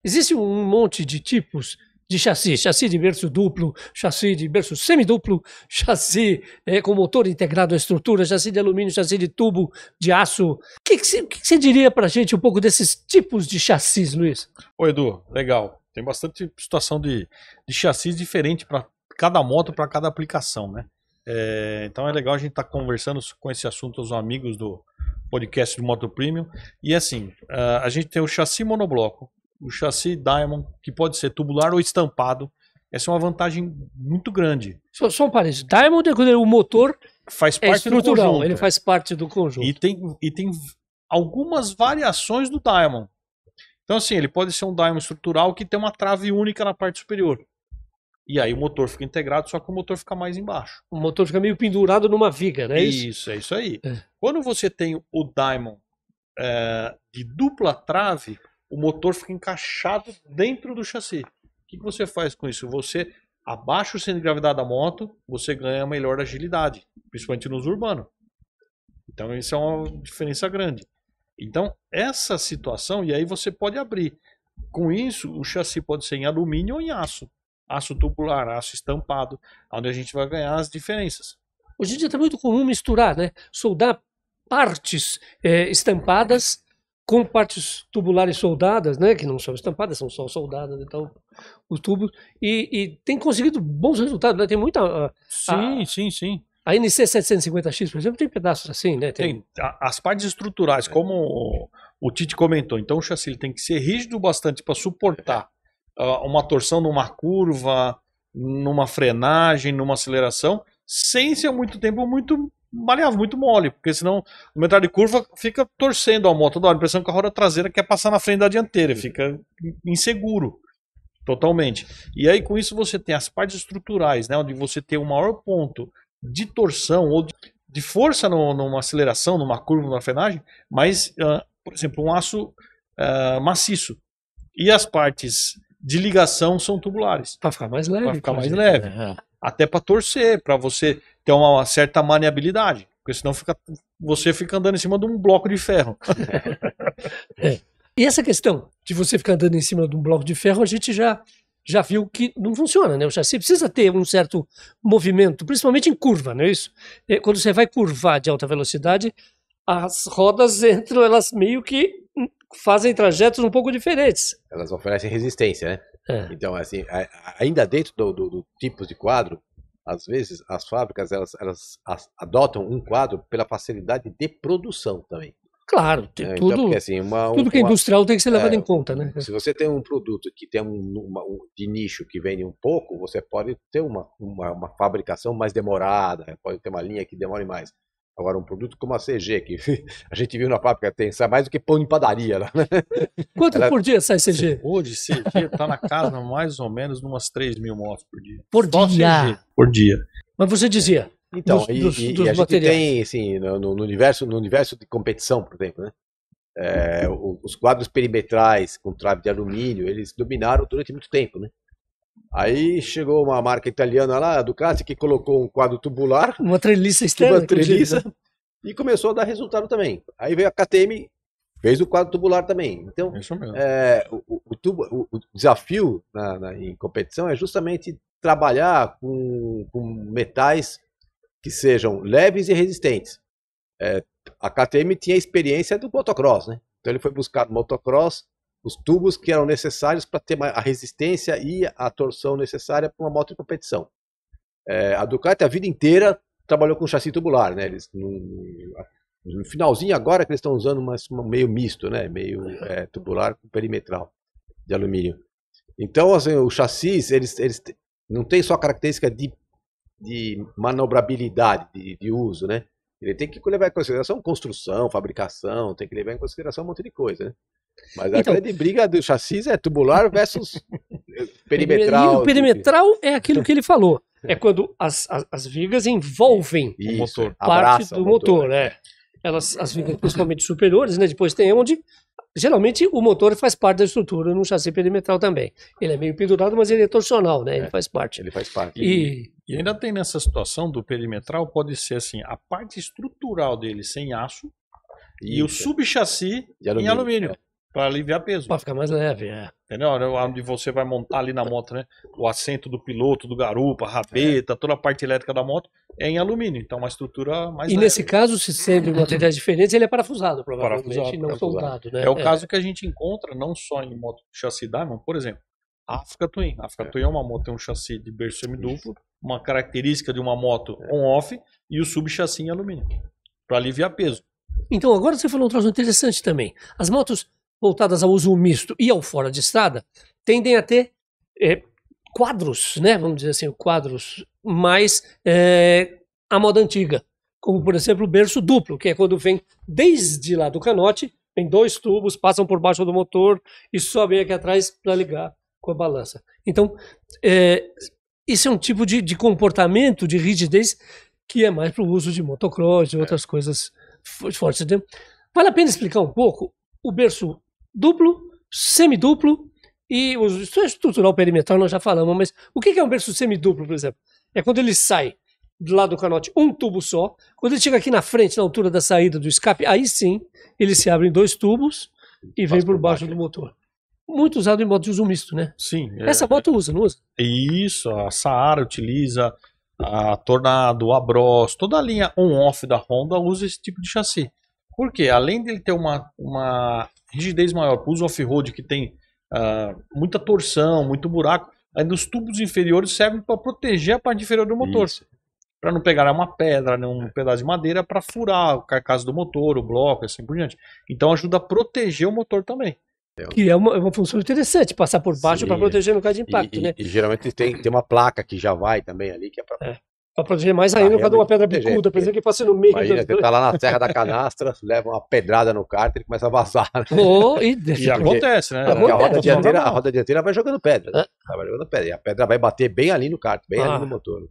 existe um monte de tipos de chassi de berço duplo, chassi de berço semiduplo, chassi com motor integrado à estrutura, chassi de alumínio, chassi de tubo, de aço. O que você diria para a gente um pouco desses tipos de chassis, Luiz? Ô Edu, legal. Tem bastante situação de chassis diferente para cada moto, para cada aplicação, né? Então é legal a gente estar conversando com esse assunto aos amigos do podcast do Moto Premium. E assim, a gente tem o chassi monobloco, o chassi Diamond, que pode ser tubular ou estampado. Essa é uma vantagem muito grande. Só um parênteses. Diamond é quando o motor faz parte estrutural, do conjunto. ele faz parte do conjunto. E tem algumas variações do Diamond. Então assim, ele pode ser um Diamond estrutural que tem uma trave única na parte superior. E aí o motor fica integrado, só que o motor fica mais embaixo. O motor fica meio pendurado numa viga, não é isso? Isso, é isso aí. Quando você tem o Diamond de dupla trave, o motor fica encaixado dentro do chassi. O que você faz com isso? Você abaixa o centro de gravidade da moto, você ganha melhor agilidade, principalmente nos urbanos. Então isso é uma diferença grande. Então essa situação, e aí você pode abrir. Com isso, o chassi pode ser em alumínio ou em aço. Aço tubular, aço estampado, onde a gente vai ganhar as diferenças. Hoje em dia está muito comum misturar, né? Soldar partes estampadas com partes tubulares soldadas, né? Que não são estampadas, são só soldadas, então os tubos. E tem conseguido bons resultados, né? Tem muita... Sim. A NC 750X, por exemplo, tem pedaços assim, né? Tem as partes estruturais, como o Tite comentou. Então o chassi ele tem que ser rígido bastante para suportar uma torção numa curva, numa frenagem, numa aceleração, sem ser muito tempo muito maleável, muito mole, porque senão o metralha de curva fica torcendo a moto, dá a impressão que a roda traseira quer passar na frente da dianteira, fica inseguro totalmente. E aí com isso você tem as partes estruturais, né, onde você tem o maior ponto de torção ou de força numa aceleração, numa curva, numa frenagem, mas, por exemplo, um aço maciço. E as partes de ligação são tubulares. Para ficar mais leve. Para ficar mais leve. Até para torcer, para você ter uma certa maniabilidade. Porque senão você fica andando em cima de um bloco de ferro. E essa questão de você ficar andando em cima de um bloco de ferro, a gente já viu que não funciona, né? O chassi precisa ter um certo movimento, principalmente em curva, não é isso? Quando você vai curvar de alta velocidade, as rodas entram, elas meio que fazem trajetos um pouco diferentes. Elas oferecem resistência, né? Então, assim, ainda dentro do tipo de quadro, às vezes as fábricas elas adotam um quadro pela facilidade de produção também. Claro, então, tudo, porque, assim, tudo que é industrial tem que ser levado em conta, né? Se você tem um produto que tem de nicho que vende um pouco, você pode ter uma fabricação mais demorada, pode ter uma linha que demore mais. Agora, um produto como a CG, que a gente viu na fábrica, sai mais do que pão em padaria lá, né? Quanto por dia sai CG? Hoje, CG tá na casa mais ou menos de umas 3.000 motos por dia. Por dia? CG, por dia. Mas você dizia... Então, dos a gente tem, assim, no universo de competição, por exemplo, né? Os quadros perimetrais com trave de alumínio, eles dominaram durante muito tempo, né? Aí chegou uma marca italiana lá, a Ducati, que colocou um quadro tubular. Uma treliça externa. Uma treliça. E começou a dar resultado também. Aí veio a KTM, fez o quadro tubular também. Então, o desafio em competição é justamente trabalhar com metais que sejam leves e resistentes. A KTM tinha a experiência do motocross, né? Então ele foi buscar no motocross os tubos que eram necessários para ter a resistência e a torção necessária para uma moto de competição. A Ducati a vida inteira trabalhou com chassi tubular, né? Eles, no finalzinho agora que eles estão usando meio misto, né? Meio tubular com perimetral de alumínio. Então, assim, os chassis, eles não tem só característica de manobrabilidade, de uso, né? Ele tem que levar em consideração construção, fabricação, tem que levar em consideração um monte de coisa, né? Mas a grande briga do chassi é tubular versus perimetral. E o perimetral é aquilo que ele falou. É quando as vigas envolvem o motor, parte do motor. As vigas principalmente superiores, né? Depois tem onde, geralmente, o motor faz parte da estrutura no chassi perimetral também. Ele é meio pendurado, mas ele é torsional, né? Ele faz parte. Ele faz parte. E ainda tem nessa situação do perimetral, pode ser assim, a parte estrutural dele sem aço e o subchassi em alumínio. para aliviar peso. Para ficar mais leve, Entendeu? Onde você vai montar ali na moto, né? O assento do piloto, do garupa, a rabeta, toda a parte elétrica da moto é em alumínio. Então, uma estrutura mais E leve. nesse caso, se sendo materiais diferentes, ele é parafusado, provavelmente, Parafusado, e não parafusado. soldado, né? É o caso que a gente encontra não só em moto de chassi Diamond, por exemplo, a Africa Twin. A Africa Twin é uma moto, tem um chassi de berço semiduplo, uma característica de uma moto on-off e o subchassi em alumínio, para aliviar peso. Então, agora você falou um troço interessante também. As motos voltadas ao uso misto e ao fora de estrada tendem a ter quadros, né? Vamos dizer assim, quadros mais à moda antiga. Como, por exemplo, o berço duplo, que é quando vem desde lá do canote, vem 2 tubos, passam por baixo do motor e sobem aqui atrás para ligar com a balança. Então, esse é um tipo de comportamento, de rigidez, que é mais para o uso de motocross e outras coisas fortes. Entendeu? Vale a pena explicar um pouco o berço duplo, semiduplo e o estrutural perimetral nós já falamos, mas o que é um berço semiduplo, por exemplo? É quando ele sai do lado do canote um tubo só, quando ele chega aqui na frente, na altura da saída do escape, aí sim ele se abre em 2 tubos e vem por baixo do motor. Muito usado em moto de uso misto, né? Sim. Essa moto usa, não usa? Isso, a Saara utiliza, a Tornado, a Bros, toda a linha on-off da Honda usa esse tipo de chassi. Por quê? Além dele ter uma rigidez maior para o uso off-road, que tem muita torção, muito buraco, ainda os tubos inferiores servem para proteger a parte inferior do motor. Para não pegar uma pedra, um pedaço de madeira para furar o carcaço do motor, o bloco, assim por diante. Então ajuda a proteger o motor também. Que é uma função interessante, passar por baixo para proteger no caso de impacto, né? E geralmente tem uma placa que já vai também ali, que é para Para proteger mais ainda no caso de uma pedra bicuda, por exemplo, que passa no meio. Imagina, você tá lá na Serra da Canastra, leva uma pedrada no kart e ele começa a vazar. Né? E acontece, né? Porque a roda dianteira vai jogando pedra. Né? Vai jogando pedra. E a pedra vai bater bem ali no kart, bem ali no motor.